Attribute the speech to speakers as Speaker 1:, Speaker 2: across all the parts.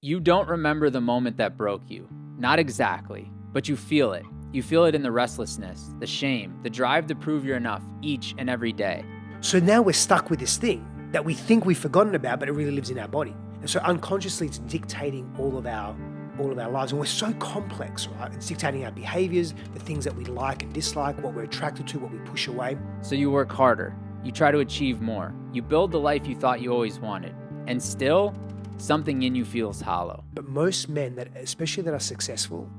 Speaker 1: You don't remember the moment that broke you. Not exactly, but you feel it. You feel it in the restlessness, the shame, the drive to prove you're enough each and every day.
Speaker 2: So now we're stuck with this thing that we think we've forgotten about, but it really lives in our body. And so unconsciously it's dictating all of our lives. And we're so complex, right? It's dictating our behaviors, the things that we like and dislike, what we're attracted to, what we push away.
Speaker 1: So you work harder. You try to achieve more. You build the life you thought you always wanted. And still, something in you feels hollow.
Speaker 2: But most men, that, especially that are successful,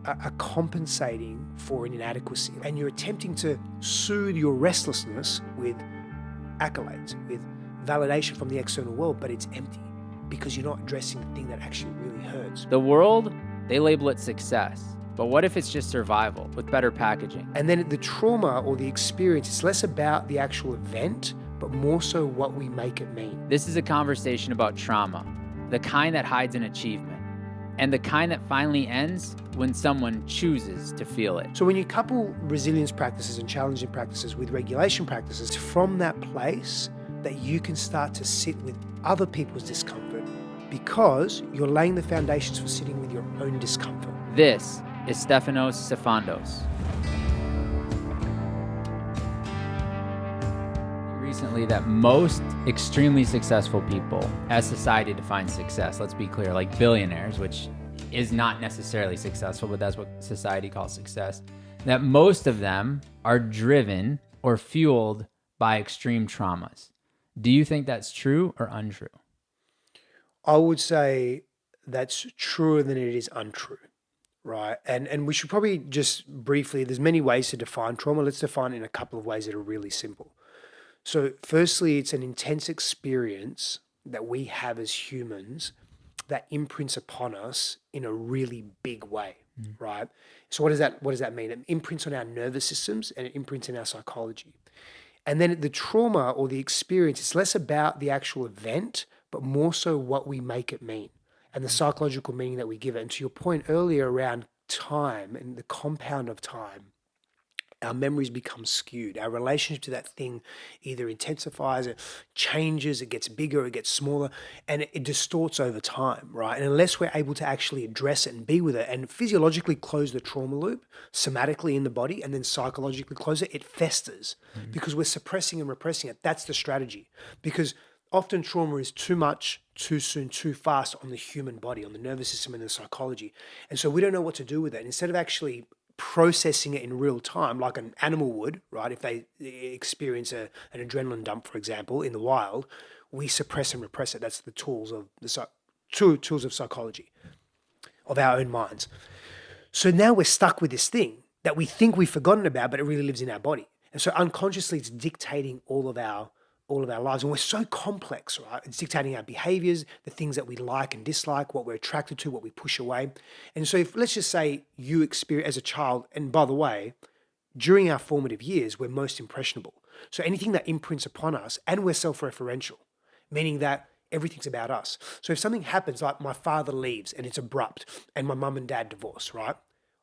Speaker 2: are compensating for an inadequacy. And you're attempting to soothe your restlessness with accolades, with validation from the external world, but it's empty because you're not addressing the thing that actually really hurts.
Speaker 1: The world, they label it success. But what if it's just survival with better packaging?
Speaker 2: And then the trauma or the experience, it's less about the actual event, but more so what we make it mean.
Speaker 1: This is a conversation about trauma, the kind that hides in achievement, and the kind that finally ends when someone chooses to feel it.
Speaker 2: So when you couple resilience practices and challenging practices with regulation practices, from that place that you can start to sit with other people's discomfort because you're laying the foundations for sitting with your own discomfort.
Speaker 1: This is Stefanos Sifandos. Recently that most extremely successful people, as society defines success, let's be clear, like billionaires, which is not necessarily successful, but that's what society calls success, that most of them are driven or fueled by extreme traumas. Do you think that's true or untrue?
Speaker 2: I would say that's truer than it is untrue, right? And we should probably just briefly, there's many ways to define trauma. Let's define it in a couple of ways that are really simple. So firstly, it's an intense experience that we have as humans that imprints upon us in a really big way, right? So what does that mean? It imprints on our nervous systems and it imprints in our psychology. And then the trauma or the experience, it's less about the actual event, but more so what we make it mean and the psychological meaning that we give it. And to your point earlier around time and the compound of time, our memories become skewed. Our relationship to that thing either intensifies, it changes, it gets bigger, it gets smaller, and it distorts over time, right? And unless we're able to actually address it and be with it and physiologically close the trauma loop, somatically in the body, and then psychologically close it, it festers because we're suppressing and repressing it. That's the strategy. Because often trauma is too much, too soon, too fast on the human body, on the nervous system and the psychology. And so we don't know what to do with it. And instead of actually processing it in real time, like an animal would, right? If they experience an adrenaline dump, for example, in the wild, we suppress and repress it. That's the tools of tools of psychology, of our own minds. So now we're stuck with this thing that we think we've forgotten about, but it really lives in our body. And so unconsciously, it's dictating all of our lives. And we're so complex, right? It's dictating our behaviors, the things that we like and dislike, what we're attracted to, what we push away. And so if, let's just say you experience as a child, and by the way, during our formative years, we're most impressionable. So anything that imprints upon us, and we're self-referential, meaning that everything's about us. So if something happens, like my father leaves and it's abrupt and my mum and dad divorce, right?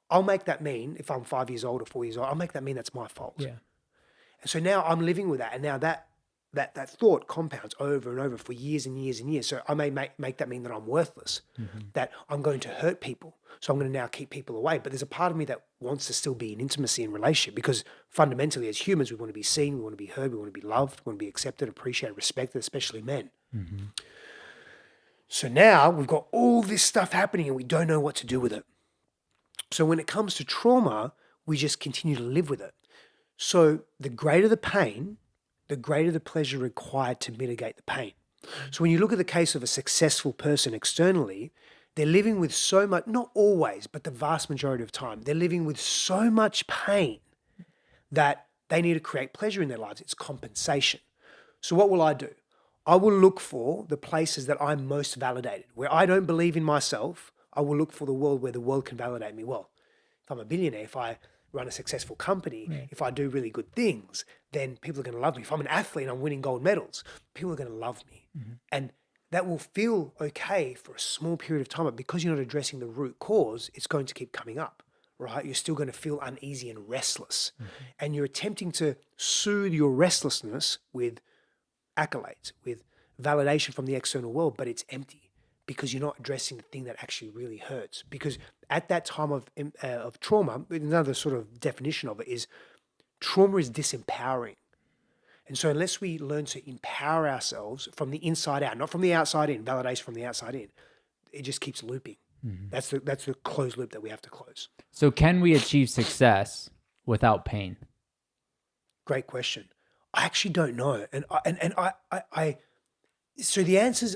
Speaker 2: I'll make that mean, if I'm 5 years old or 4 years old, I'll make that mean that's my fault.
Speaker 1: Yeah.
Speaker 2: And so now I'm living with that. And now that thought compounds over and over for years and years and years. So I may make that mean that I'm worthless, that I'm going to hurt people. So I'm going to now keep people away. But there's a part of me that wants to still be in intimacy and relationship because fundamentally as humans, we want to be seen, we want to be heard, we want to be loved, we want to be accepted, appreciated, respected, especially men. So now we've got all this stuff happening and we don't know what to do with it. So when it comes to trauma, we just continue to live with it. So the greater the pain, the greater the pleasure required to mitigate the pain. So when you look at the case of a successful person externally, they're living with so much, not always, but the vast majority of time, they're living with so much pain that they need to create pleasure in their lives. It's compensation. So what will I do? I will look for the places that I'm most validated. Where I don't believe in myself, I will look for the world where the world can validate me. Well, if I'm a billionaire, if I run a successful company, if I do really good things, then people are going to love me. If I'm an athlete and I'm winning gold medals, people are going to love me. And that will feel okay for a small period of time, but because you're not addressing the root cause, it's going to keep coming up, right? You're still going to feel uneasy and restless. And you're attempting to soothe your restlessness with accolades, with validation from the external world, but it's empty because you're not addressing the thing that actually really hurts. Because at that time of trauma, another sort of definition of it is trauma is disempowering. And so unless we learn to empower ourselves from the inside out, not from the outside in, validation from the outside in, it just keeps looping. That's the closed loop that we have to close.
Speaker 1: So can we achieve success without pain?
Speaker 2: Great question. I actually don't know. So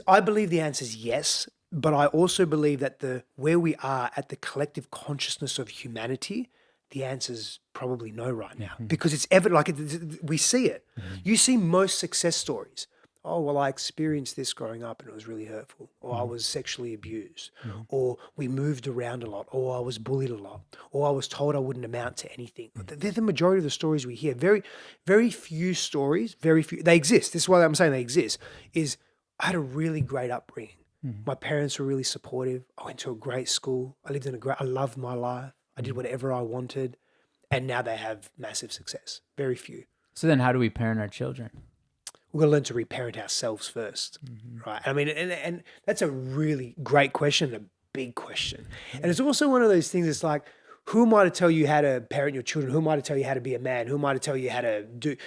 Speaker 2: I believe the answer is yes, but I also believe that where we are at the collective consciousness of humanity, the answer is probably no right now, because it's evident, we see it. You see most success stories. Oh, well, I experienced this growing up and it was really hurtful, or I was sexually abused, or we moved around a lot, or I was bullied a lot, or I was told I wouldn't amount to anything. They're the majority of the stories we hear. Very, very few stories, very few, they exist. This is why I'm saying they exist, is I had a really great upbringing. My parents were really supportive. I went to a great school. I loved my life. I did whatever I wanted. And now they have massive success. Very few.
Speaker 1: So then how do we parent our children?
Speaker 2: We're going to learn to reparent ourselves first, right? I mean, and that's a really great question, a big question. And it's also one of those things, it's like, who am I to tell you how to parent your children? Who am I to tell you how to be a man? Who am I to tell you how to do?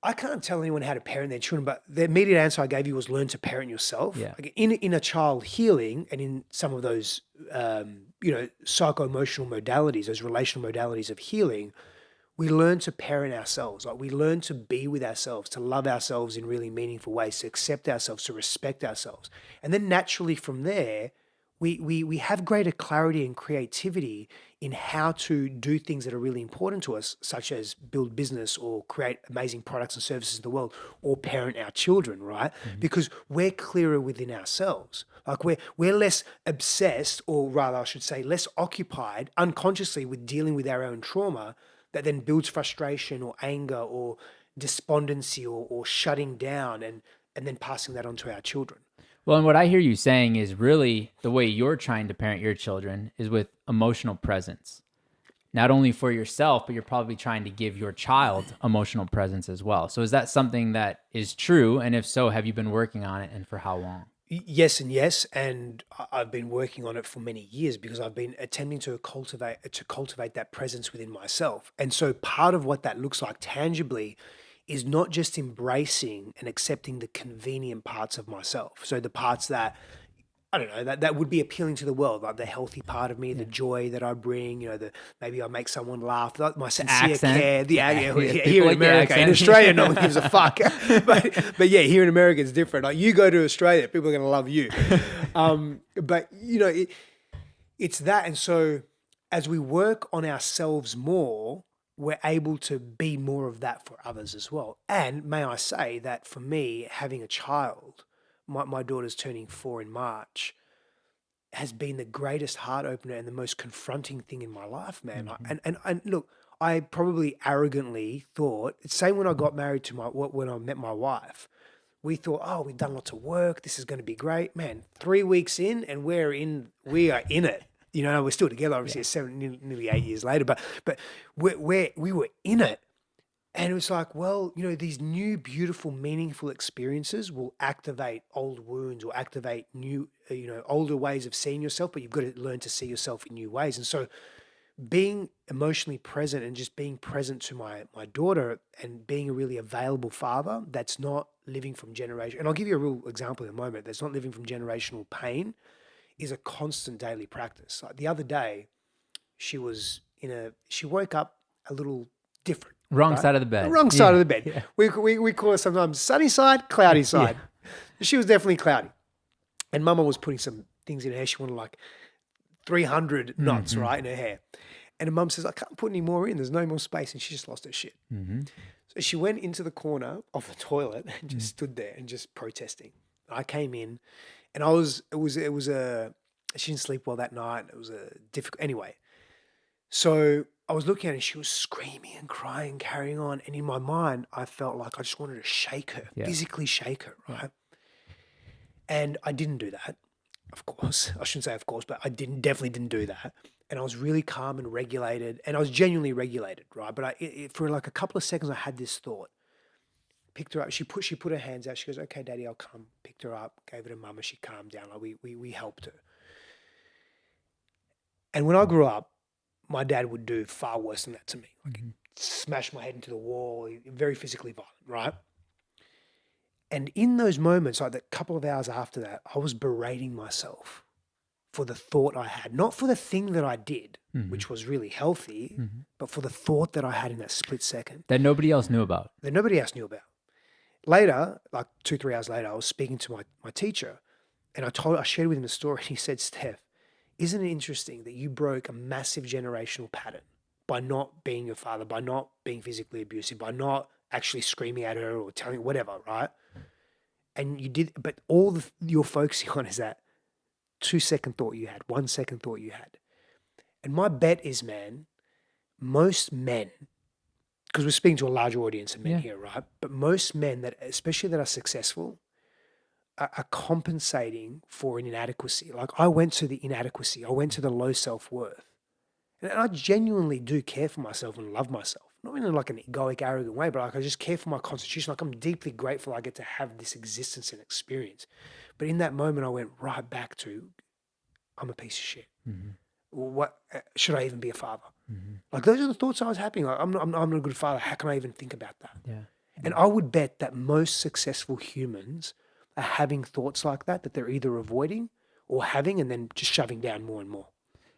Speaker 2: I can't tell anyone how to parent their children, but the immediate answer I gave you was learn to parent yourself.
Speaker 1: Yeah.
Speaker 2: Like in a child healing and in some of those, psycho-emotional modalities, those relational modalities of healing, we learn to parent ourselves. Like we learn to be with ourselves, to love ourselves in really meaningful ways, to accept ourselves, to respect ourselves. And then naturally from there, we have greater clarity and creativity in how to do things that are really important to us, such as build business or create amazing products and services in the world, or parent our children, right? Because we're clearer within ourselves. Like we're less obsessed, or rather I should say less occupied unconsciously with dealing with our own trauma that then builds frustration or anger or despondency or shutting down and then passing that on to our children.
Speaker 1: Well, and what I hear you saying is really the way you're trying to parent your children is with emotional presence. Not only for yourself, but you're probably trying to give your child emotional presence as well. So is that something that is true? And if so, have you been working on it, and for how long?
Speaker 2: Yes and yes, and I've been working on it for many years because I've been attempting to cultivate that presence within myself. And so part of what that looks like tangibly is not just embracing and accepting the convenient parts of myself. So the parts that, I don't know, that would be appealing to the world, like the healthy part of me, the joy that I bring, maybe I make someone laugh, like my sincere
Speaker 1: accent.
Speaker 2: care, here
Speaker 1: People
Speaker 2: in
Speaker 1: like the
Speaker 2: America. In
Speaker 1: accent.
Speaker 2: Australia, no one gives a fuck. But yeah, here in America, it's different. Like you go to Australia, people are going to love you. But it's that. And so as we work on ourselves more, we're able to be more of that for others as well. And may I say that for me, having a child, my daughter's turning 4 in March, has been the greatest heart opener and the most confronting thing in my life, man. And look, I probably arrogantly thought, same when I got married to when I met my wife, we thought, oh, we've done lots of work. This is going to be great, man. 3 weeks in and we are in it. We're still together, obviously, nearly 8 years later, but we were in it. And it was like, well, these new, beautiful, meaningful experiences will activate old wounds or activate new, older ways of seeing yourself, but you've got to learn to see yourself in new ways. And so being emotionally present and just being present to my daughter and being a really available father that's not living from generation. And I'll give you a real example in a moment. That's not living from generational pain is a constant daily practice. Like the other day, she woke up a little different.
Speaker 1: Wrong side of the bed.
Speaker 2: The wrong side of the bed.
Speaker 1: Yeah.
Speaker 2: We call it sometimes sunny side, cloudy side. She was definitely cloudy. And Mama was putting some things in her hair. She wanted like 300 knots, right, in her hair. And Mum says, I can't put any more in. There's no more space. And she just lost her shit. So she went into the corner of the toilet and just stood there and just protesting. I came in and she didn't sleep well that night. It was a difficult, anyway. So I was looking at her and she was screaming and crying, carrying on. And in my mind, I felt like I just wanted to shake her, physically shake her, right? And I didn't do that, of course. I shouldn't say of course, but I definitely didn't do that. And I was really calm and regulated, and I was genuinely regulated, right? But for like a couple of seconds, I had this thought. picked her up. She put her hands out. She goes, "Okay, Daddy, I'll come." Picked her up, gave her to Mama. She calmed down. Like we helped her. And when I grew up, my dad would do far worse than that to me. Like he'd smash my head into the wall, very physically violent, right? And in those moments, like that couple of hours after that, I was berating myself for the thought I had, not for the thing that I did, which was really healthy, but for the thought that I had in that split second.
Speaker 1: That nobody else knew about.
Speaker 2: That nobody else knew about. Later, like 2-3 hours later, I was speaking to my teacher, and I shared with him a story, and he said, "Steph, isn't it interesting that you broke a massive generational pattern by not being your father, by not being physically abusive, by not actually screaming at her or telling whatever, right? And you did, but all you're focusing on is that 2-second thought you had, 1-second thought you had." And my bet is, man, most men, because we're speaking to a large audience of men here, right? But most men that, especially that are successful, are compensating for an inadequacy. Like I went to the inadequacy. I went to the low self-worth. And I genuinely do care for myself and love myself. Not in like an egoic, arrogant way, but like I just care for my constitution. Like I'm deeply grateful I get to have this existence and experience. But in that moment, I went right back to, I'm a piece of shit. What should I even be a father? Like those are the thoughts I was having. Like I'm not a good father. How can I even think about that? And I would bet that most successful humans are having thoughts like that they're either avoiding or having and then just shoving down more and more.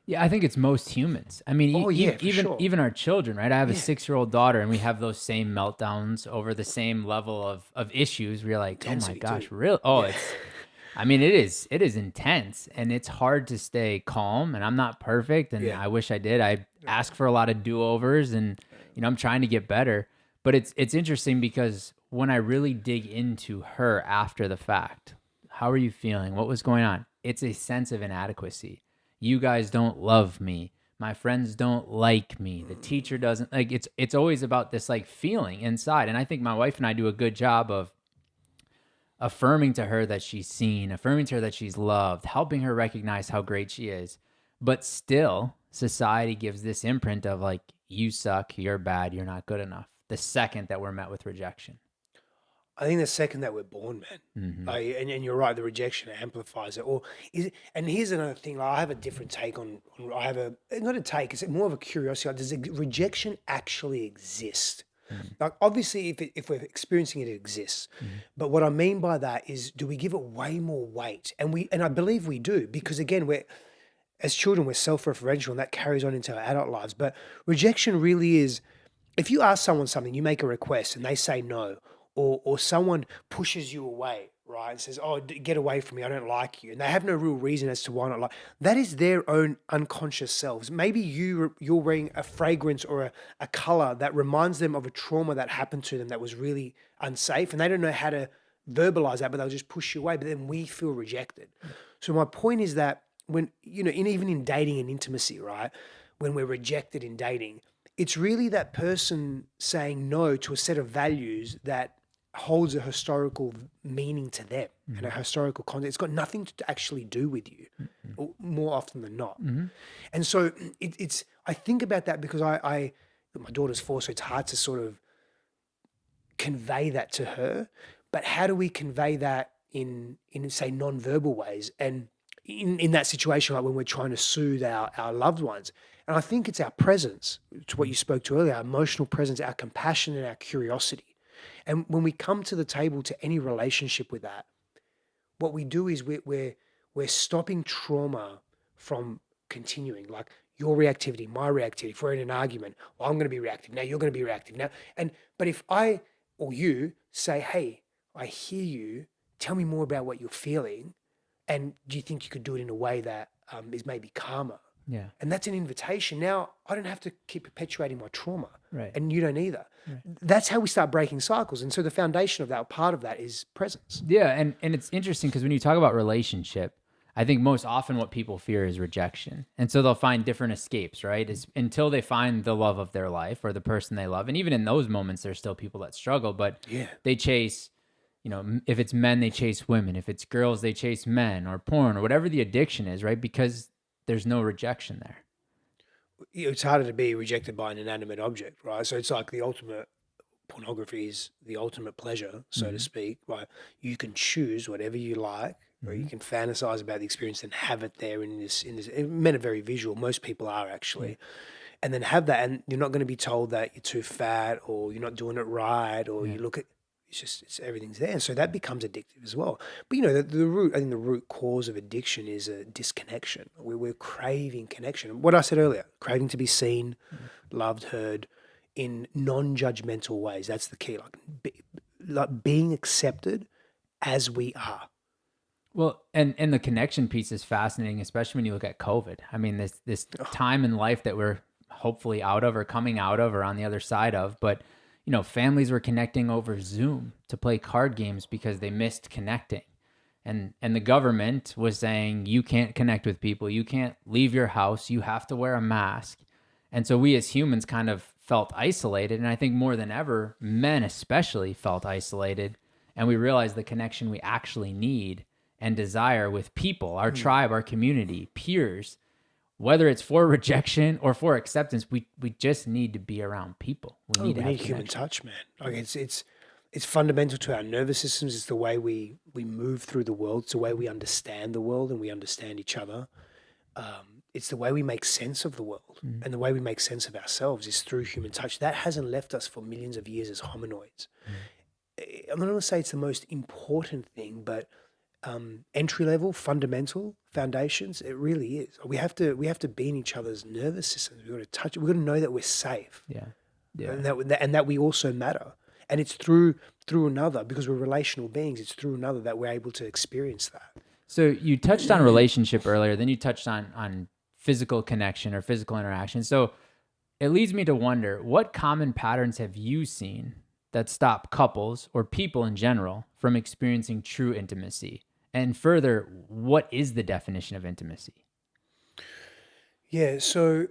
Speaker 1: Yeah, I think it's most humans. I mean, even our children, right? I have a 6-year-old daughter, and we have those same meltdowns over the same level of issues. We're like, oh my gosh, really? Oh, it's. I mean, it is intense, and it's hard to stay calm. And I'm not perfect, and I wish I did. I ask for a lot of do-overs, and I'm trying to get better. But it's interesting because when I really dig into her after the fact, how are you feeling? What was going on? It's a sense of inadequacy. You guys don't love me. My friends don't like me. The teacher doesn't like. It's always about this like feeling inside. And I think my wife and I do a good job of affirming to her that she's seen, affirming to her that she's loved, helping her recognize how great she is. But still, society gives this imprint of like, you suck, you're bad, you're not good enough. The second that we're met with rejection.
Speaker 2: I think the second that we're born, man, and you're right, the rejection amplifies it. Or is it, and here's another thing. Like I have a different take on. I have not a take. It's more of a curiosity. Like, does rejection actually exist? Like obviously, if we're experiencing it, it exists. But what I mean by that is, do we give it way more weight? And I believe we do, because again, as children we're self-referential, and that carries on into our adult lives. But rejection really is, if you ask someone something, you make a request, and they say no. Or someone pushes you away, right, and says, "Oh, get away from me, I don't like you," and they have no real reason as to why not like. That is their own unconscious selves. Maybe you're wearing a fragrance or a color that reminds them of a trauma that happened to them that was really unsafe, and they don't know how to verbalize that, but they'll just push you away. But then we feel rejected. So my point is that when even in dating and intimacy, right, when we're rejected in dating, it's really that person saying no to a set of values that holds a historical meaning to them and a historical context. It's got nothing to actually do with you, more often than not. And so I think about that because my daughter's 4, so it's hard to sort of convey that to her. But how do we convey that in say non-verbal ways? And in that situation, like when we're trying to soothe our loved ones. And I think it's our presence, to what you spoke to earlier, our emotional presence, our compassion and our curiosity. And when we come to the table to any relationship with that, what we do is we're stopping trauma from continuing. Like your reactivity, my reactivity. If we're in an argument, well, I'm going to be reactive. Now you're going to be reactive. Now, but if I or you say, "Hey, I hear you. Tell me more about what you're feeling, and do you think you could do it in a way that is maybe calmer?"
Speaker 1: Yeah.
Speaker 2: And that's an invitation. Now I don't have to keep perpetuating my trauma.
Speaker 1: Right.
Speaker 2: And you don't either. Right. That's how we start breaking cycles. And so the foundation of that, part of that is presence.
Speaker 1: Yeah. And it's interesting because when you talk about relationship, I think most often what people fear is rejection. And so they'll find different escapes, right? Until they find the love of their life or the person they love. And even in those moments, there's still people that struggle, but they chase, if it's men, they chase women. If it's girls, they chase men or porn or whatever the addiction is, right? Because there's no rejection there.
Speaker 2: It's harder to be rejected by an inanimate object, right? So it's like the ultimate pornography is the ultimate pleasure, so to
Speaker 1: Mhm.
Speaker 2: speak, right? You can choose whatever you like, or you
Speaker 1: Mhm.
Speaker 2: can fantasize about the experience and have it there in this. Men are very visual. Most people are
Speaker 1: Yeah.
Speaker 2: actually, and then have that, and you're not going to be told that you're too fat or you're not doing it right, or
Speaker 1: Yeah.
Speaker 2: you look at. It's everything's there, so that becomes addictive as well. But the root, I think the root cause of addiction is a disconnection. We're craving connection. What I said earlier, craving to be seen,
Speaker 1: Yeah.
Speaker 2: loved, heard, in non-judgmental ways. That's the key. Like being accepted as we are.
Speaker 1: Well, and the connection piece is fascinating, especially when you look at COVID. I mean, this time in life that we're hopefully out of or coming out of or on the other side of, but families were connecting over Zoom to play card games because they missed connecting. And the government was saying you can't connect with people, you can't leave your house, you have to wear a mask. And so we as humans kind of felt isolated, and I think more than ever, men especially felt isolated, and we realized the connection we actually need and desire with people, our tribe, our community, peers, whether it's for rejection or for acceptance, we just need to be around people. We
Speaker 2: Oh,
Speaker 1: need to
Speaker 2: we
Speaker 1: have
Speaker 2: need human
Speaker 1: connection.
Speaker 2: touch, man. Like it's fundamental to our nervous systems. It's the way we move through the world. It's the way we understand the world and we understand each other. It's the way we make sense of the world,
Speaker 1: Mm,
Speaker 2: and the way we make sense of ourselves is through human touch. That hasn't left us for millions of years as hominoids.
Speaker 1: mm,
Speaker 2: I'm not going to say it's the most important thing, but entry level, fundamental foundations, it really is. We have to be in each other's nervous systems. We've got to touch it. We've got to know that we're safe,
Speaker 1: yeah. Yeah.
Speaker 2: and that we also matter. And it's through another, because we're relational beings. It's through another that we're able to experience that.
Speaker 1: So you touched on relationship earlier, then you touched on physical connection or physical interaction. So it leads me to wonder, what common patterns have you seen that stop couples or people in general from experiencing true intimacy? And further, what is the definition of intimacy?
Speaker 2: Yeah. So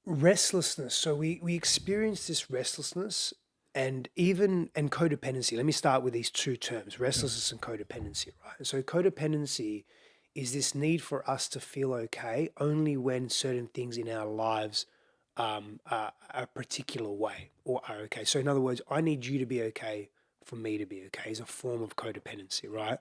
Speaker 2: restlessness. So we experience this restlessness and codependency. Let me start with these two terms,
Speaker 1: Yeah.
Speaker 2: restlessness and codependency, right? So codependency is this need for us to feel okay only when certain things in our lives are a particular way or are okay. So in other words, I need you to be okay for me to be okay is a form of codependency, right?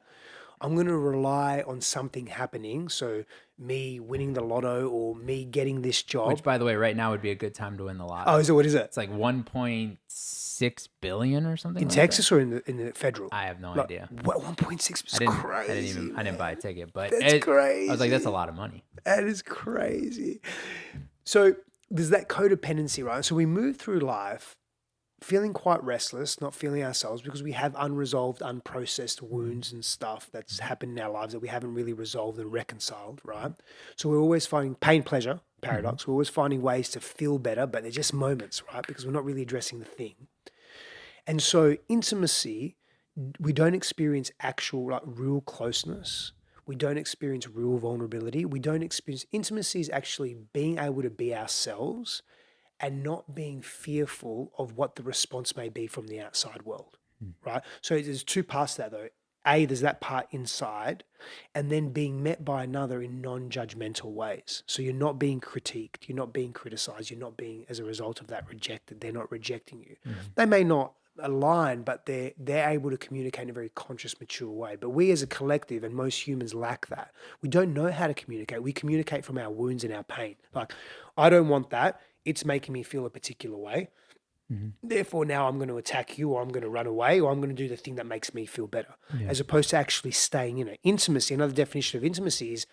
Speaker 2: I'm going to rely on something happening. So me winning the lotto or me getting this
Speaker 1: Which,
Speaker 2: job.
Speaker 1: by the way, right now would be a good time to win the
Speaker 2: Oh,
Speaker 1: lotto.
Speaker 2: is it, what is it?
Speaker 1: It's like 1.6 billion or something
Speaker 2: In
Speaker 1: like that.
Speaker 2: Texas or in the federal?
Speaker 1: I have no
Speaker 2: Like
Speaker 1: idea.
Speaker 2: what, 1.6
Speaker 1: I
Speaker 2: is
Speaker 1: didn't. I didn't
Speaker 2: crazy,
Speaker 1: even. I didn't buy a
Speaker 2: man.
Speaker 1: ticket, but
Speaker 2: That's
Speaker 1: I was like, that's a
Speaker 2: crazy.
Speaker 1: lot of money.
Speaker 2: That is crazy. So there's that codependency, right? So we move through life feeling quite restless, not feeling ourselves because we have unresolved, unprocessed wounds and stuff that's happened in our lives that we haven't really resolved and reconciled, right? So we're always finding pain, pleasure,
Speaker 1: Mm-hmm.
Speaker 2: paradox. We're always finding ways to feel better, but they're just moments, right? Because we're not really addressing the thing. And so intimacy, we don't experience actual, like, real closeness. We don't experience real vulnerability. We don't experience intimacy is actually being able to be ourselves and not being fearful of what the response may be from the outside world, right? So there's two parts to that though. A, there's that part inside, and then being met by another in non-judgmental ways. So you're not being critiqued, you're not being criticized, you're not being, as a result of that, rejected. They're not rejecting you.
Speaker 1: Mm-hmm.
Speaker 2: They may not align, but they're able to communicate in a very conscious, mature way. But we as a collective, and most humans lack that. We don't know how to communicate. We communicate from our wounds and our pain. Like, I don't want that. It's making me feel a particular way.
Speaker 1: Mm-hmm.
Speaker 2: Therefore, now I'm going to attack you, or I'm going to run away, or I'm going to do the thing that makes me feel better,
Speaker 1: Yeah.
Speaker 2: as opposed to actually staying in it. Intimacy, another definition of intimacy is,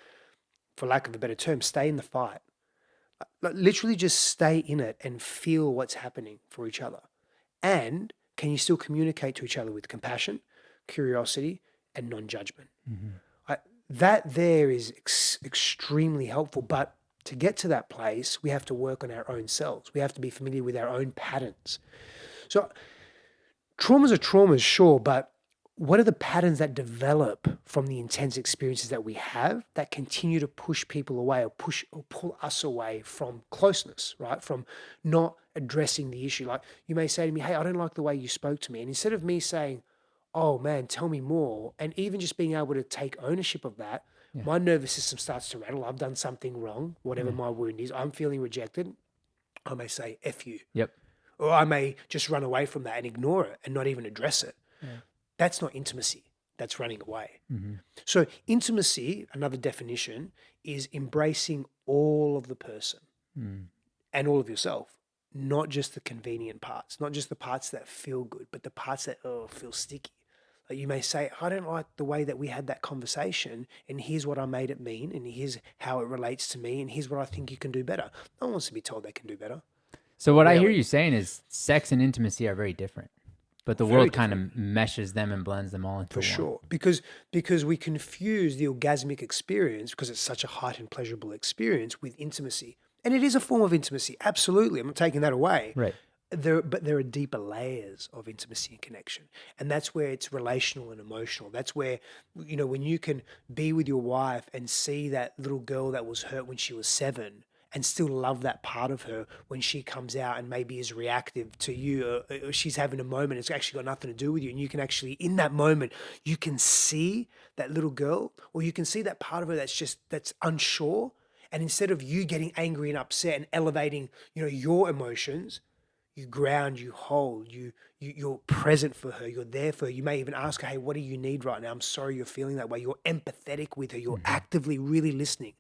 Speaker 2: for lack of a better term, stay in the fight. Like, literally just stay in it and feel what's happening for each other. And can you still communicate to each other with compassion, curiosity, and non-judgment?
Speaker 1: Mm-hmm.
Speaker 2: That there is extremely helpful. But to get to that place, we have to work on our own selves. We have to be familiar with our own patterns. So traumas are traumas, sure, but what are the patterns that develop from the intense experiences that we have that continue to push people away or pull us away from closeness, right? From not addressing the issue. Like, you may say to me, hey, I don't like the way you spoke to me. And instead of me saying, oh man, tell me more, and even just being able to take ownership of that,
Speaker 1: Yeah.
Speaker 2: my nervous system starts to rattle. I've done something wrong, whatever
Speaker 1: Yeah.
Speaker 2: my wound is. I'm feeling rejected. I may say, F you.
Speaker 1: Yep.
Speaker 2: or I may just run away from that and ignore it and not even address it.
Speaker 1: Yeah.
Speaker 2: That's not intimacy. That's running away.
Speaker 1: Mm-hmm.
Speaker 2: So intimacy, another definition, is embracing all of the person and all of yourself, not just the convenient parts, not just the parts that feel good, but the parts that feel sticky. Like you may say, I don't like the way that we had that conversation, and here's what I made it mean, and here's how it relates to me, and here's what I think you can do better. No one wants to be told they can do better.
Speaker 1: So what I hear
Speaker 2: Really.
Speaker 1: you saying is sex and intimacy are very different, but the
Speaker 2: Very
Speaker 1: world kind of meshes them and blends them all into
Speaker 2: For
Speaker 1: one.
Speaker 2: sure, because we confuse the orgasmic experience, because it's such a heightened, pleasurable experience, with intimacy, and it is a form of intimacy. Absolutely, I'm not taking that away.
Speaker 1: Right.
Speaker 2: But there are deeper layers of intimacy and connection, and that's where it's relational and emotional. That's where, when you can be with your wife and see that little girl that was hurt when she was 7, and still love that part of her when she comes out and maybe is reactive to you, or she's having a moment, it's actually got nothing to do with you. And you can actually, in that moment, you can see that little girl, or you can see that part of her that's unsure. And instead of you getting angry and upset and elevating, your emotions, you ground, you hold, you're present for her, you're there for her. You may even ask her, hey, what do you need right now? I'm sorry you're feeling that way. You're empathetic with her. You're actively really listening.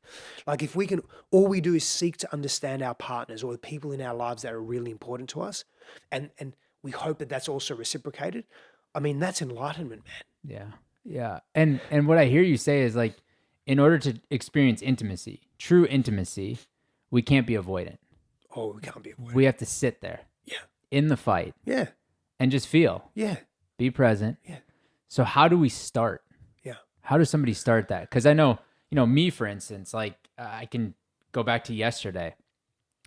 Speaker 2: Like if we can, all we do is seek to understand our partners or the people in our lives that are really important to us, and we hope that that's also reciprocated. I mean, that's enlightenment, man.
Speaker 1: Yeah. Yeah. And what I hear you say is like, in order to experience intimacy, true intimacy, we can't be avoidant.
Speaker 2: Oh, we can't be avoided.
Speaker 1: We have to sit there
Speaker 2: Yeah.
Speaker 1: in the fight
Speaker 2: Yeah.
Speaker 1: and just feel,
Speaker 2: Yeah.
Speaker 1: be present.
Speaker 2: Yeah.
Speaker 1: So how do we start?
Speaker 2: Yeah.
Speaker 1: How does somebody start that? Because I know, me, for instance, like I can go back to yesterday.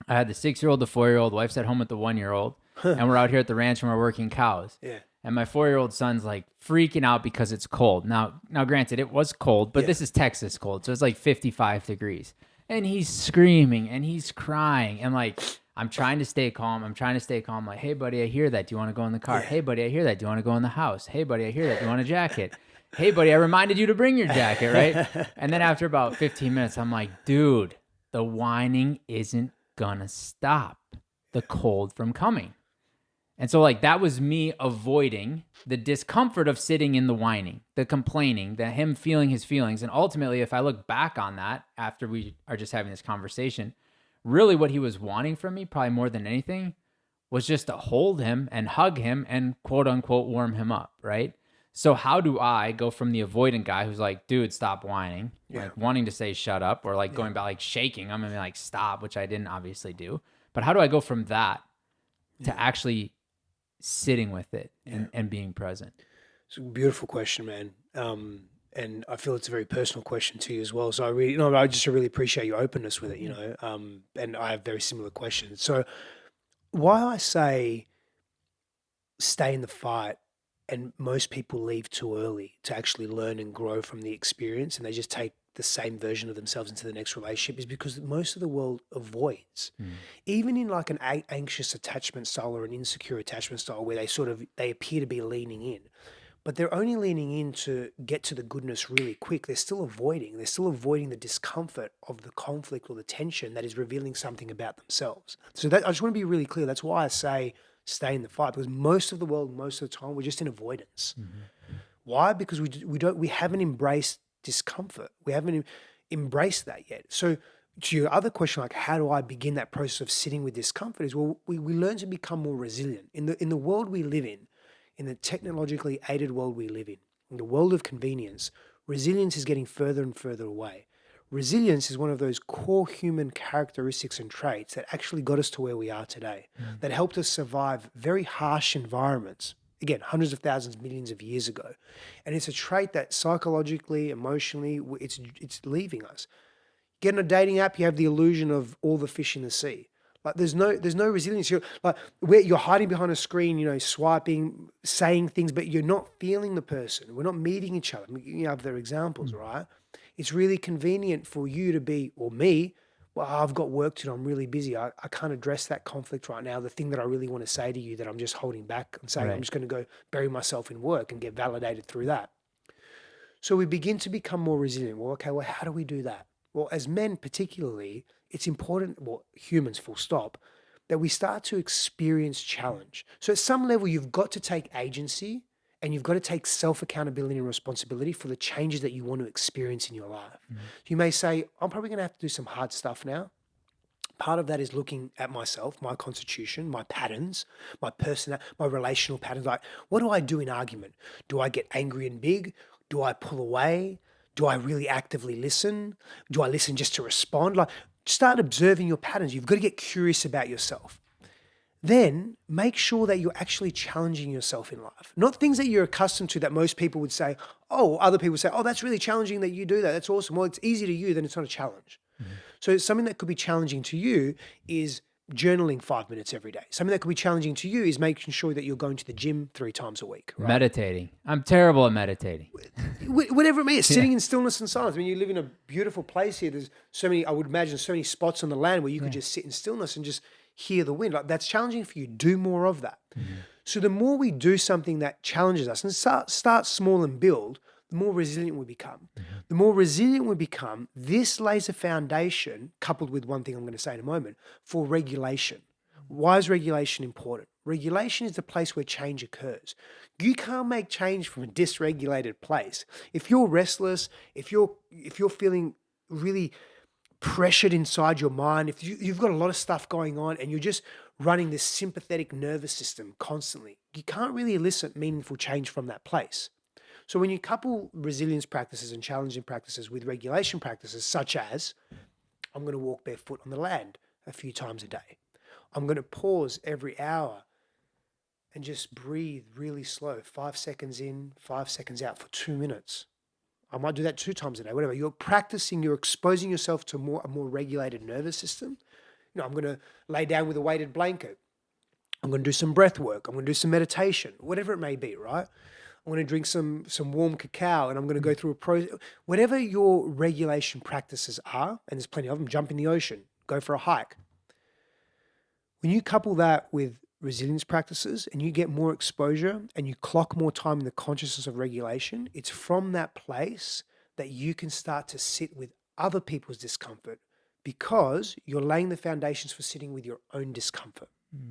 Speaker 1: I had the 6-year-old, the 4-year-old, wife's at home with the 1-year-old, and we're out here at the ranch and we're working cows.
Speaker 2: Yeah.
Speaker 1: And my 4-year-old son's like freaking out because it's cold. Now, granted, it was cold, but this is Texas cold, so it's like 55 degrees. And he's screaming and he's crying, and like I'm trying to stay calm. Like, hey, buddy, I hear that. Do you want to go in the car?
Speaker 2: Yeah.
Speaker 1: Hey, buddy, I hear that. Do you want to go in the house? Hey, buddy, I hear that. Do you want a jacket? Hey, buddy, I reminded you to bring your jacket, right? And then after about 15 minutes, I'm like, dude, the whining isn't gonna stop the cold from coming. And so like that was me avoiding the discomfort of sitting in the whining, the complaining, the him feeling his feelings. And ultimately, if I look back on that after we are just having this conversation, really what he was wanting from me, probably more than anything, was just to hold him and hug him and quote unquote warm him up, right? So how do I go from the avoidant guy who's like, dude, stop whining, like wanting to say shut up, or like going back, like shaking, I'm gonna be like, stop, which I didn't obviously do. But how do I go from that to actually sitting with it and being present?
Speaker 2: It's a beautiful question, man. And I feel it's a very personal question to you as well. So I really, I just really appreciate your openness with it, and I have very similar questions. So why I say stay in the fight, and most people leave too early to actually learn and grow from the experience, and they just take the same version of themselves into the next relationship, is because most of the world avoids. Even in like an anxious attachment style or an insecure attachment style, where they appear to be leaning in, but they're only leaning in to get to the goodness really quick. They're still avoiding the discomfort of the conflict or the tension that is revealing something about themselves. So that, I just want to be really clear. That's why I say stay in the fight, because most of the world, most of the time, we're just in avoidance. Why? Because we haven't embraced discomfort. We haven't embraced that yet. So to your other question, like how do I begin that process of sitting with discomfort, is, well, we learn to become more resilient in the world we live in the technologically aided world we live in the world of convenience. Resilience is getting further and further away. Resilience is one of those core human characteristics and traits that actually got us to where we are today, that helped us survive very harsh environments, again, hundreds of thousands, millions of years ago. And it's a trait that psychologically, emotionally, it's leaving us. Get on a dating app, you have the illusion of all the fish in the sea. Like there's no resilience. You're hiding behind a screen, swiping, saying things, but you're not feeling the person. We're not meeting each other. You have other examples, right? It's really convenient for you to be, or me, well, I've got work to do, I'm really busy. I can't address that conflict right now. The thing that I really want to say to you that I'm just holding back and saying, I'm just going to go bury myself in work and get validated through that. So we begin to become more resilient. Well, okay, how do we do that? Well, as men particularly, it's important, well, humans full stop, that we start to experience challenge. So at some level, you've got to take agency and you've got to take self-accountability and responsibility for the changes that you want to experience in your life. You may say, I'm probably going to have to do some hard stuff now. Part of that is looking at myself, my constitution, my patterns, my relational patterns. Like, what do I do in argument? Do I get angry and big? Do I pull away? Do I really actively listen? Do I listen just to respond? Like, start observing your patterns. You've got to get curious about yourself. Then make sure that you're actually challenging yourself in life. Not things that you're accustomed to that most people would say, oh, other people would say, oh, that's really challenging that you do that. That's awesome. Well, it's easy to you, then it's not a challenge. So something that could be challenging to you is journaling 5 minutes every day. Something that could be challenging to you is making sure that you're going to the gym 3 times a week. Right?
Speaker 1: Meditating. I'm terrible at meditating.
Speaker 2: Whatever it means, sitting in stillness and silence. I mean, you live in a beautiful place here. There's so many, I would imagine, so many spots on the land where you could just sit in stillness and just hear the wind. Like, that's challenging for you. Do more of that. So the more we do something that challenges us, and start small and build, the more resilient we become. The more resilient we become, this lays a foundation, coupled with one thing I'm going to say in a moment, for regulation. Why is regulation important? Regulation is the place where change occurs. You can't make change from a dysregulated place. If you're restless, if you're feeling really pressured inside your mind, if you've got a lot of stuff going on and you're just running this sympathetic nervous system constantly, you can't really elicit meaningful change from that place. So when you couple resilience practices and challenging practices with regulation practices, such as, I'm going to walk barefoot on the land a few times a day. I'm going to pause every hour and just breathe really slow, 5 seconds in, 5 seconds out for 2 minutes. I might do that 2 times a day, whatever. You're practicing, you're exposing yourself to a more regulated nervous system. You know, I'm going to lay down with a weighted blanket. I'm going to do some breath work. I'm going to do some meditation, whatever it may be, right? I'm going to drink some warm cacao and I'm going to go through whatever your regulation practices are, and there's plenty of them. Jump in the ocean, go for a hike. When you couple that with resilience practices and you get more exposure and you clock more time in the consciousness of regulation, it's from that place that you can start to sit with other people's discomfort, because you're laying the foundations for sitting with your own discomfort.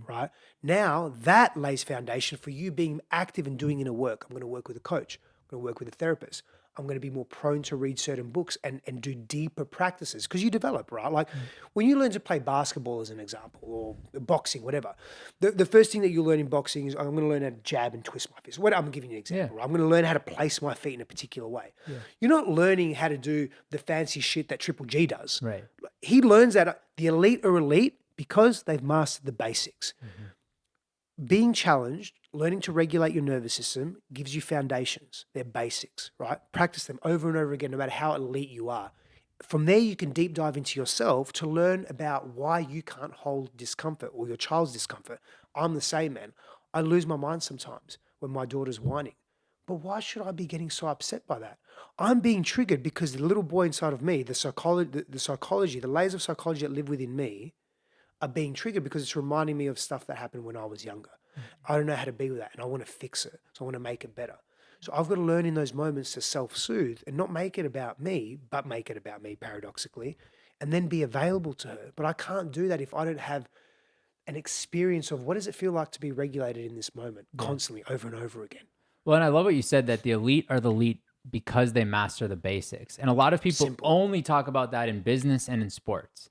Speaker 2: Right? Now that lays foundation for you being active and doing inner work. I'm going to work with a coach. I'm going to work with a therapist. I'm going to be more prone to read certain books and do deeper practices, because you develop, right? Like when you learn to play basketball, as an example, or boxing, whatever, the first thing that you learn in boxing is, I'm going to learn how to jab and twist my fist. I'm giving you an example. Right? I'm going to learn how to place my feet in a particular way. You're not learning how to do the fancy shit that Triple G does.
Speaker 1: Right.
Speaker 2: He learns that the elite are elite because they've mastered the basics. Being challenged, learning to regulate your nervous system gives you foundations. They're basics, right? Practice them over and over again, no matter how elite you are. From there, you can deep dive into yourself to learn about why you can't hold discomfort or your child's discomfort. I'm the same, man. I lose my mind sometimes when my daughter's whining. But why should I be getting so upset by that? I'm being triggered because the little boy inside of me, the psychology, the layers of psychology that live within me are being triggered because it's reminding me of stuff that happened when I was younger. I don't know how to be with that and I want to fix it. So I want to make it better. So I've got to learn in those moments to self-soothe and not make it about me, but make it about me paradoxically, and then be available to her. But I can't do that if I don't have an experience of what does it feel like to be regulated in this moment constantly over and over again.
Speaker 1: Well, and I love what you said, that the elite are the elite because they master the basics. And a lot of people only talk about that in business and in sports.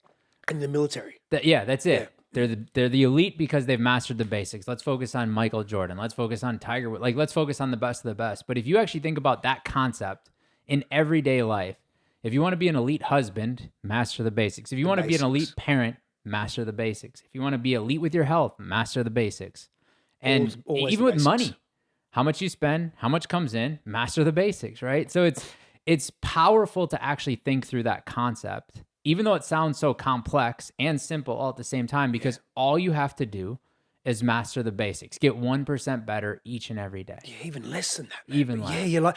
Speaker 2: And the military.
Speaker 1: That's it. Yeah. They're the elite because they've mastered the basics. Let's focus on Michael Jordan. Let's focus on Tiger. Like, let's focus on the best of the best. But if you actually think about that concept in everyday life, if you want to be an elite husband, master the basics. If you want to be an elite parent, master the basics. If you want to be elite with your health, master the basics. And even with money, how much you spend, how much comes in, master the basics, right? So it's powerful to actually think through that concept, even though it sounds so complex and simple all at the same time, because all you have to do is master the basics. Get 1% better each and every day.
Speaker 2: Yeah, even less than that. Man.
Speaker 1: Even less.
Speaker 2: Yeah, you're like,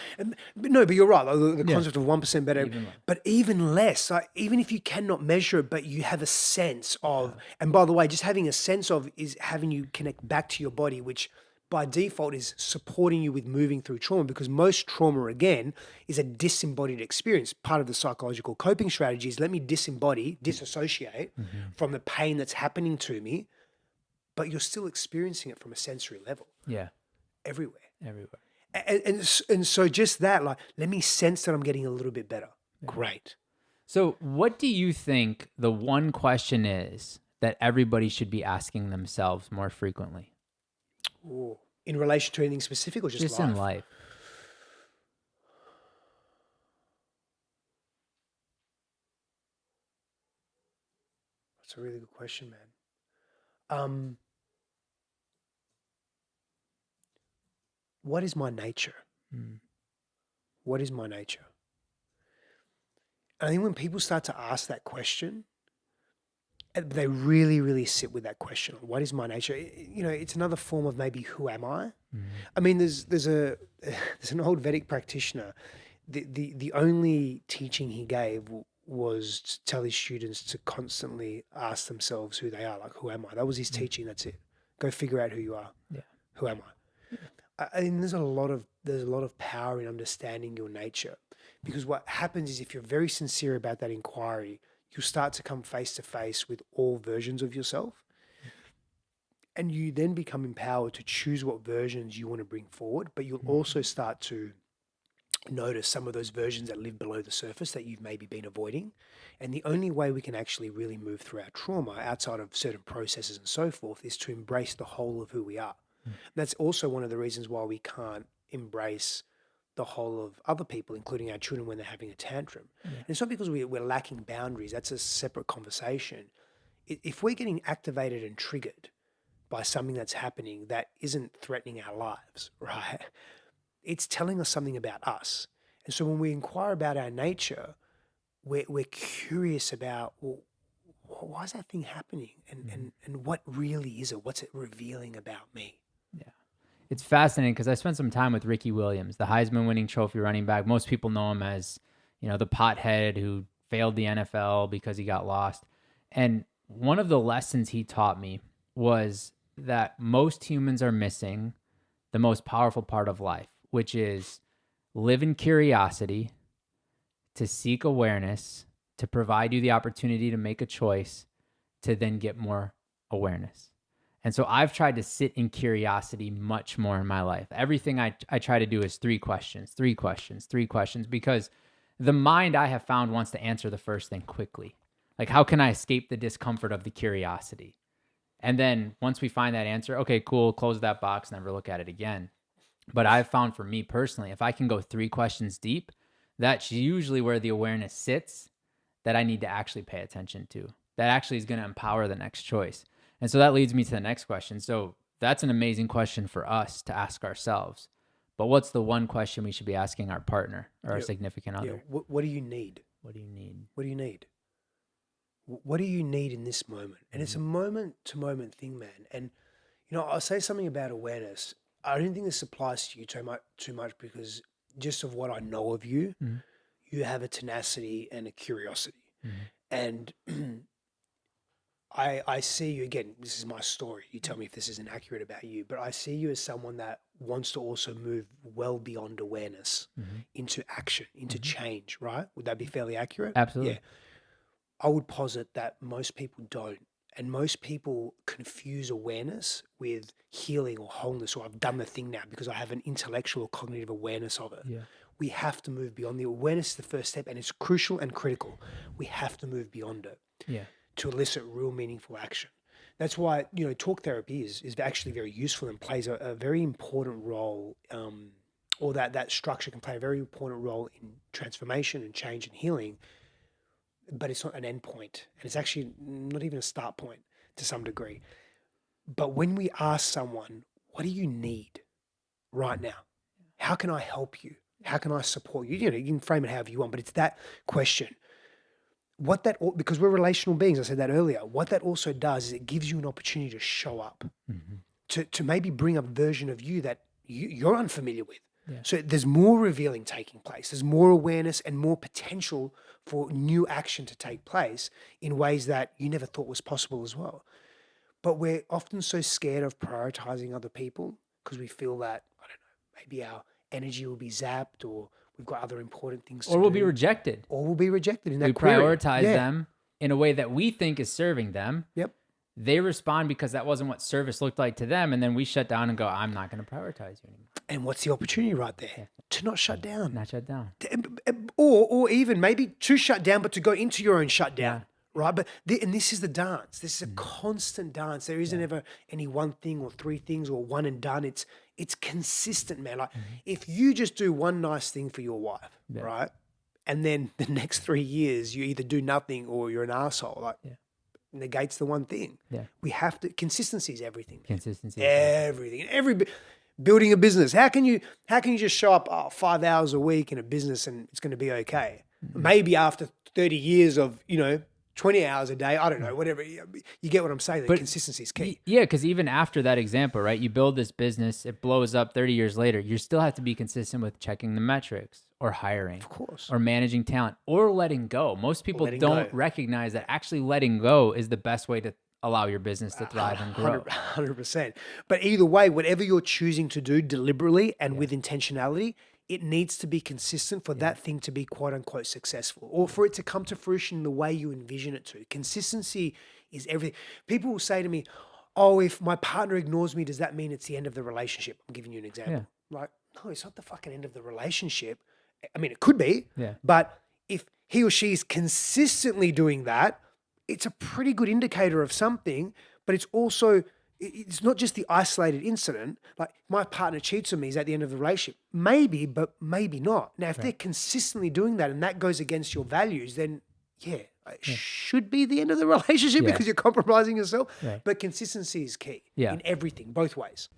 Speaker 2: but you're right. Like the concept of 1% better, but even less. Like, even if you cannot measure it, but you have a sense of, and by the way, just having a sense of is having you connect back to your body, which by default is supporting you with moving through trauma, because most trauma, again, is a disembodied experience. Part of the psychological coping strategy is let me disassociate from the pain that's happening to me, but you're still experiencing it from a sensory level
Speaker 1: Yeah.
Speaker 2: everywhere.
Speaker 1: Everywhere.
Speaker 2: And so just that, like, let me sense that I'm getting a little bit better.
Speaker 1: Yeah.
Speaker 2: Great.
Speaker 1: So what do you think the one question is that everybody should be asking themselves more frequently?
Speaker 2: Ooh. In relation to anything specific or just
Speaker 1: Just
Speaker 2: life?
Speaker 1: in life.
Speaker 2: That's a really good question, man. What is my nature? What is my nature? I think when people start to ask that question, they really, really sit with that question. What is my nature? It's another form of maybe who am I? I mean, there's an old Vedic practitioner. The only teaching he gave was to tell his students to constantly ask themselves who they are. Like, who am I? That was his teaching. That's it. Go figure out who you are.
Speaker 1: Yeah.
Speaker 2: Who am I? I mean, there's a lot of power in understanding your nature, because what happens is if you're very sincere about that inquiry, you'll start to come face to face with all versions of yourself, and you then become empowered to choose what versions you want to bring forward. But you'll also start to notice some of those versions that live below the surface that you've maybe been avoiding. And the only way we can actually really move through our trauma outside of certain processes and so forth is to embrace the whole of who we are. That's also one of the reasons why we can't embrace the whole of other people, including our children, when they're having a tantrum. And it's not because we're lacking boundaries. That's a separate conversation. If we're getting activated and triggered by something that's happening that isn't threatening our lives, right? It's telling us something about us. And so when we inquire about our nature, we're curious about, well, why is that thing happening? And what really is it? What's it revealing about me?
Speaker 1: Yeah. It's fascinating because I spent some time with Ricky Williams, the Heisman winning trophy running back. Most people know him as, the pothead who failed the NFL because he got lost. And one of the lessons he taught me was that most humans are missing the most powerful part of life, which is live in curiosity, to seek awareness, to provide you the opportunity to make a choice, to then get more awareness. And so I've tried to sit in curiosity much more in my life. Everything I try to do is three questions, because the mind, I have found, wants to answer the first thing quickly. Like, how can I escape the discomfort of the curiosity? And then once we find that answer, okay, cool, close that box, never look at it again. But I've found for me personally, if I can go 3 questions deep, that's usually where the awareness sits that I need to actually pay attention to. That actually is going to empower the next choice. And so that leads me to the next question. So that's an amazing question for us to ask ourselves. But what's the one question we should be asking our partner or our significant other?
Speaker 2: What do you need?
Speaker 1: What do you need?
Speaker 2: What do you need? What do you need in this moment? And it's a moment to moment thing, man. And, I'll say something about awareness. I don't think this applies to you too much because just of what I know of you, you have a tenacity and a curiosity. And I see you, again, this is my story. You tell me if this is inaccurate about you, but I see you as someone that wants to also move well beyond awareness into action, into change, right? Would that be fairly accurate?
Speaker 1: Absolutely.
Speaker 2: Yeah. I would posit that most people don't. And most people confuse awareness with healing or wholeness, or I've done the thing now because I have an intellectual or cognitive awareness of it.
Speaker 1: Yeah.
Speaker 2: We have to move beyond the awareness is the first step, and it's crucial and critical. We have to move beyond it.
Speaker 1: Yeah.
Speaker 2: To elicit real meaningful action. That's why, talk therapy is actually very useful and plays a very important role, or that structure can play a very important role in transformation and change and healing, but it's not an end point. And it's actually not even a start point to some degree. But when we ask someone, what do you need right now? How can I help you? How can I support you? You can frame it however you want, but it's that question. Because we're relational beings, I said that earlier, what that also does is it gives you an opportunity to show up, to maybe bring up a version of you that you're unfamiliar with. Yeah. So there's more revealing taking place. There's more awareness and more potential for new action to take place in ways that you never thought was possible as well. But we're often so scared of prioritizing other people because we feel that, I don't know, maybe our energy will be zapped, or we've got other important things to do.
Speaker 1: Or we'll be rejected.
Speaker 2: Or we'll be rejected in that
Speaker 1: we
Speaker 2: query.
Speaker 1: prioritize them in a way that we think is serving them.
Speaker 2: Yep.
Speaker 1: they respond because that wasn't what service looked like to them. And then we shut down and go, I'm not going to prioritize you anymore.
Speaker 2: And what's the opportunity right there? To not shut down.
Speaker 1: Not shut down.
Speaker 2: Or even maybe to shut down, but to go into your own shutdown.
Speaker 1: Yeah.
Speaker 2: Right. But and this is the dance. This is a constant dance. There isn't ever any one thing or three things or one and done. It's consistent, man. Like if you just do one nice thing for your wife, right? And then the next 3 years you either do nothing or you're an asshole. Like negates the one thing.
Speaker 1: Yeah.
Speaker 2: We have to, consistency is everything.
Speaker 1: Consistency.
Speaker 2: Everything. Building a business. How can you just show up 5 hours a week in a business and it's going to be okay? Maybe after 30 years of, 20 hours a day, I don't know, whatever. You get what I'm saying? But consistency is key.
Speaker 1: Yeah, because even after that example, right, you build this business, it blows up 30 years later, you still have to be consistent with checking the metrics or hiring.
Speaker 2: Of course.
Speaker 1: Or managing talent or letting go. Most people don't recognize that actually letting go is the best way to allow your business to thrive and grow.
Speaker 2: 100%. But either way, whatever you're choosing to do deliberately and with intentionality, it needs to be consistent for that thing to be quote unquote successful or for it to come to fruition the way you envision it to. Consistency is everything. People will say to me, oh, if my partner ignores me, does that mean it's the end of the relationship? I'm giving you an example. Like, no, it's not the fucking end of the relationship. I mean, it could be, but if he or she is consistently doing that, it's a pretty good indicator of something, but it's also, it's not just the isolated incident. Like my partner cheats on me, is at the end of the relationship. Maybe, but maybe not. Now, if they're consistently doing that and that goes against your values, then it should be the end of the relationship because you're compromising yourself. Right. But consistency is key in everything, both ways.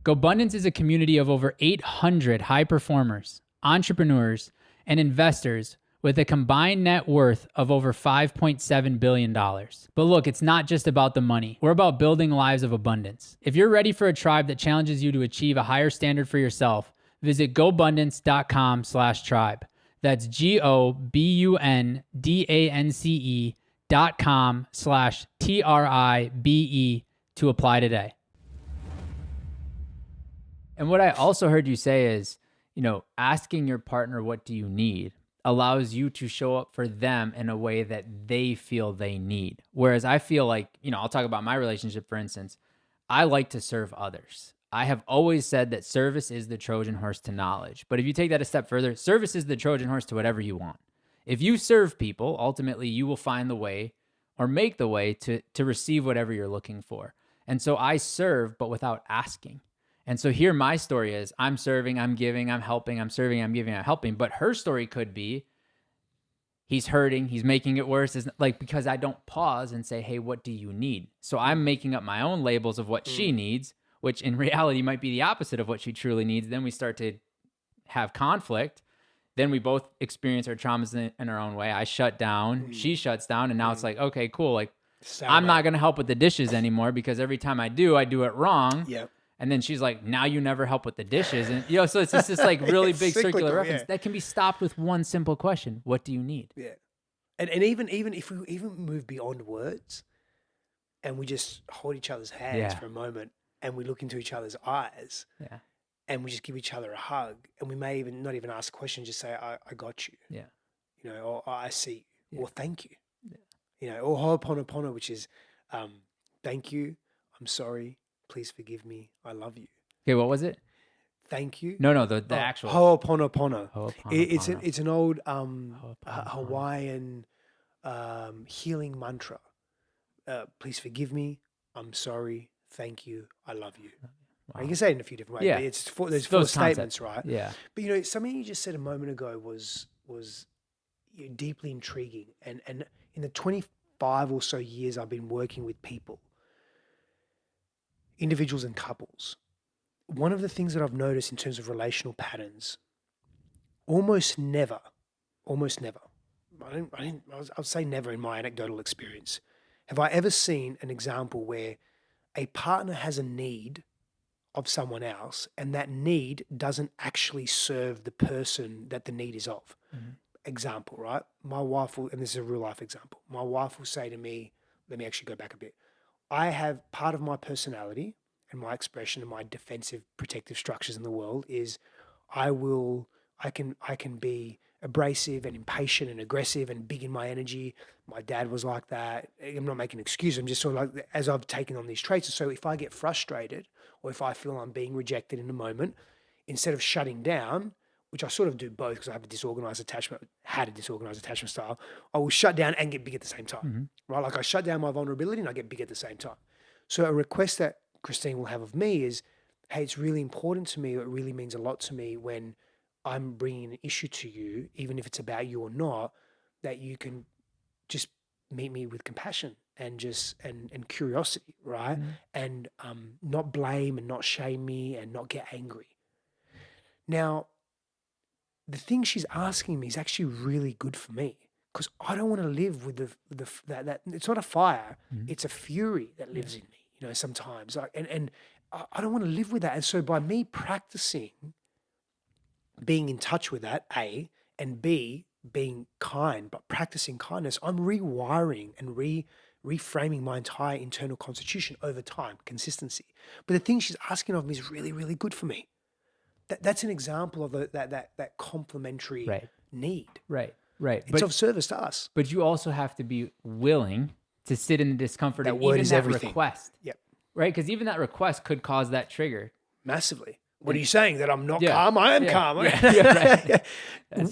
Speaker 1: GoBundance is a community of over 800 high performers, entrepreneurs, and investors with a combined net worth of over $5.7 billion. But look, it's not just about the money. We're about building lives of abundance. If you're ready for a tribe that challenges you to achieve a higher standard for yourself, visit GoBundance.com/tribe. That's GoBundance.com/TRIBE to apply today. And what I also heard you say is, asking your partner, what do you need, allows you to show up for them in a way that they feel they need. Whereas I feel like, I'll talk about my relationship, for instance. I like to serve others. I have always said that service is the Trojan horse to knowledge. But if you take that a step further, service is the Trojan horse to whatever you want. If you serve people, ultimately you will find the way or make the way to receive whatever you're looking for. And so I serve, but without asking. And so here my story is, I'm serving, I'm giving, I'm helping, I'm serving, I'm giving, I'm helping. But her story could be, he's hurting, he's making it worse. It's like, because I don't pause and say, hey, what do you need? So I'm making up my own labels of what she needs, which in reality might be the opposite of what she truly needs. Then we start to have conflict. Then we both experience our traumas in our own way. I shut down, she shuts down. And now it's like, okay, cool. Like, I'm not going to help with the dishes anymore because every time I do it wrong.
Speaker 2: Yep.
Speaker 1: And then she's like, now you never help with the dishes. And, so it's just this like really big circular reference that can be stopped with one simple question. What do you need?
Speaker 2: Yeah. And even if we even move beyond words and we just hold each other's hands for a moment and we look into each other's eyes and we just give each other a hug and we may even not even ask a question, just say, I got you.
Speaker 1: Yeah.
Speaker 2: Or I see you, or thank you. Yeah. Or ho'oponopono, which is thank you, I'm sorry, please forgive me, I love you.
Speaker 1: Okay, what was it?
Speaker 2: Thank you.
Speaker 1: No, the actual.
Speaker 2: Ho'oponopono. It's an old Hawaiian healing mantra. Please forgive me, I'm sorry, thank you, I love you. Wow. You can say it in a few different ways. Yeah. But there's four statements, right?
Speaker 1: Yeah.
Speaker 2: But something you just said a moment ago was deeply intriguing. And in the 25 or so years I've been working with people, individuals and couples, one of the things that I've noticed in terms of relational patterns, almost never, I would say never in my anecdotal experience, have I ever seen an example where a partner has a need of someone else and that need doesn't actually serve the person that the need is of. Mm-hmm. Example, right? My wife will, and this is a real life example, my wife will say to me, let me actually go back a bit. I have part of my personality and my expression and my defensive protective structures in the world is I can be abrasive and impatient and aggressive and big in my energy. My dad was like that. I'm not making an excuse. I'm just sort of like, as I've taken on these traits. So if I get frustrated or if I feel I'm being rejected in a moment, instead of shutting down, which I sort of do both because I have a disorganized attachment, had a disorganized attachment style, I will shut down and get big at the same time, right? Like I shut down my vulnerability and I get big at the same time. So a request that Christine will have of me is, hey, it's really important to me. It really means a lot to me when I'm bringing an issue to you, even if it's about you or not, that you can just meet me with compassion and just and curiosity, right? And not blame and not shame me and not get angry. Now, the thing she's asking me is actually really good for me because I don't want to live with that it's not a fire, it's a fury that lives in me, you know, sometimes. And I don't want to live with that. And so by me practicing being in touch with that, A, and B, being kind, but practicing kindness, I'm rewiring and reframing my entire internal constitution over time, consistency. But the thing she's asking of me is really, really good for me. That's an example of that complementary need.
Speaker 1: Right.
Speaker 2: It's of service to us.
Speaker 1: But you also have to be willing to sit in the discomfort
Speaker 2: That
Speaker 1: of
Speaker 2: word
Speaker 1: even
Speaker 2: is
Speaker 1: that
Speaker 2: everything.
Speaker 1: request.
Speaker 2: Yep.
Speaker 1: Right? Because even that request could cause that trigger.
Speaker 2: Massively. What are you saying? That I'm not calm? I am calm.
Speaker 1: Right.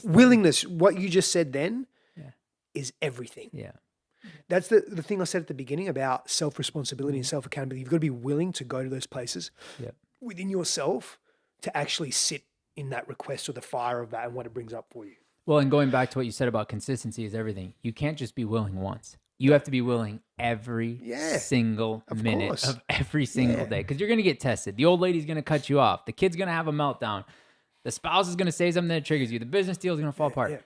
Speaker 2: Willingness, what you just said then is everything.
Speaker 1: Yeah.
Speaker 2: That's the thing I said at the beginning about self-responsibility and self-accountability. You've got to be willing to go to those places within yourself to actually sit in that request or the fire of that and what it brings up for you.
Speaker 1: Well, and going back to what you said about consistency is everything. You can't just be willing once. You have to be willing every single minute of every single day because you're going to get tested. The old lady's going to cut you off. The kid's going to have a meltdown. The spouse is going to say something that triggers you. The business deal is going to fall apart.
Speaker 2: Yeah.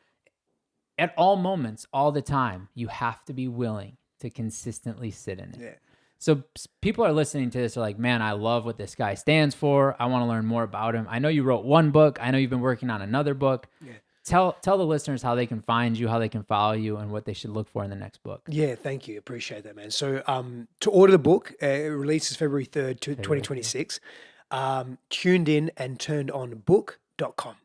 Speaker 1: At all moments, all the time, you have to be willing to consistently sit in it.
Speaker 2: Yeah.
Speaker 1: So people are listening to this are like, man, I love what this guy stands for. I want to learn more about him. I know you wrote one book. I know you've been working on another book. Yeah. Tell the listeners how they can find you, how they can follow you, and what they should look for in the next book.
Speaker 2: Yeah, thank you. Appreciate that, man. So to order the book, it releases February 3rd, 2026. Tuned in and turned on book.com.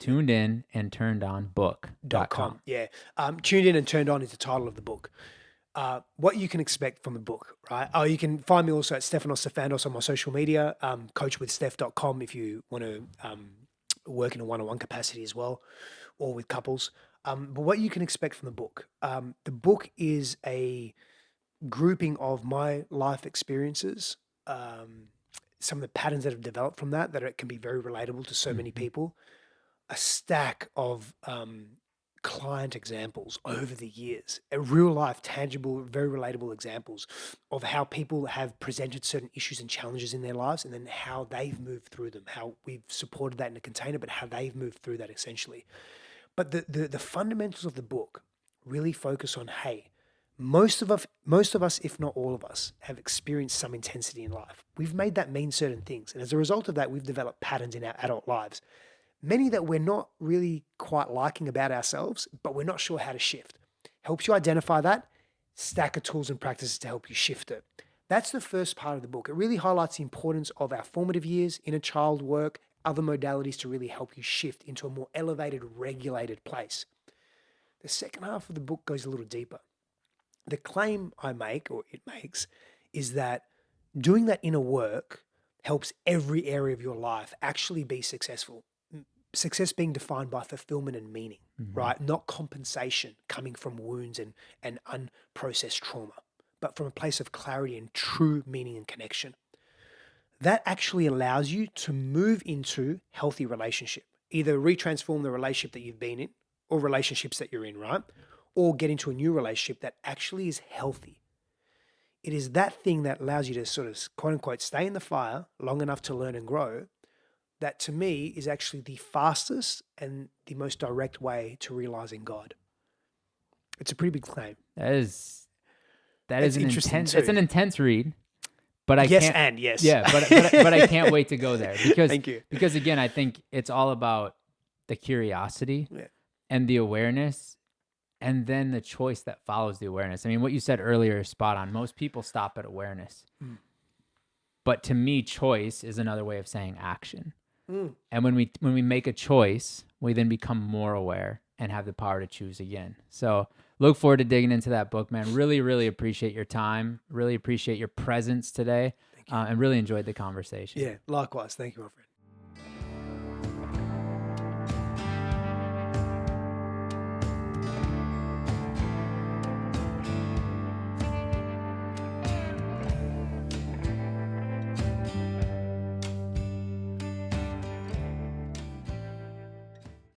Speaker 1: Tuned in and turned on book.com.
Speaker 2: Yeah. Tuned in and turned on is the title of the book. What you can expect from the book, right? Oh, you can find me also at Stefanos Sifandos on my social media, coachwithsteph.com if you want to work in a one-on-one capacity as well, or with couples. But what you can expect from the book is a grouping of my life experiences, some of the patterns that have developed from that it can be very relatable to so many people, a stack of client examples over the years, a real life, tangible, very relatable examples of how people have presented certain issues and challenges in their lives and then how they've moved through them, how we've supported that in a container, but how they've moved through that essentially. But the fundamentals of the book really focus on, hey, most of us, if not all of us, have experienced some intensity in life. We've made that mean certain things. And as a result of that, we've developed patterns in our adult lives. Many that we're not really quite liking about ourselves, but we're not sure how to shift. Helps you identify that, stack of tools and practices to help you shift it. That's the first part of the book. It really highlights the importance of our formative years, inner child work, other modalities to really help you shift into a more elevated, regulated place. The second half of the book goes a little deeper. The claim I make, or it makes, is that doing that inner work helps every area of your life actually be successful. Success being defined by fulfillment and meaning, right? Not compensation coming from wounds and unprocessed trauma, but from a place of clarity and true meaning and connection. That actually allows you to move into healthy relationship, either retransform the relationship that you've been in or relationships that you're in, right? Or get into a new relationship that actually is healthy. It is that thing that allows you to sort of, quote unquote, stay in the fire long enough to learn and grow. That to me is actually the fastest and the most direct way to realizing God. It's a pretty big claim.
Speaker 1: That is an intense. It's an intense read, but I
Speaker 2: yes
Speaker 1: can't.
Speaker 2: And yes,
Speaker 1: yeah, but I can't wait to go there because
Speaker 2: Thank you.
Speaker 1: Because again, I think it's all about the curiosity and the awareness, and then the choice that follows the awareness. I mean, what you said earlier is spot on. Most people stop at awareness, but to me, choice is another way of saying action. And when we make a choice, we then become more aware. and have the power to choose again. So look forward to digging into that book, man. Really, really appreciate your time. Really appreciate your presence today, and really enjoyed the conversation.
Speaker 2: Yeah, likewise. Thank you, my friend.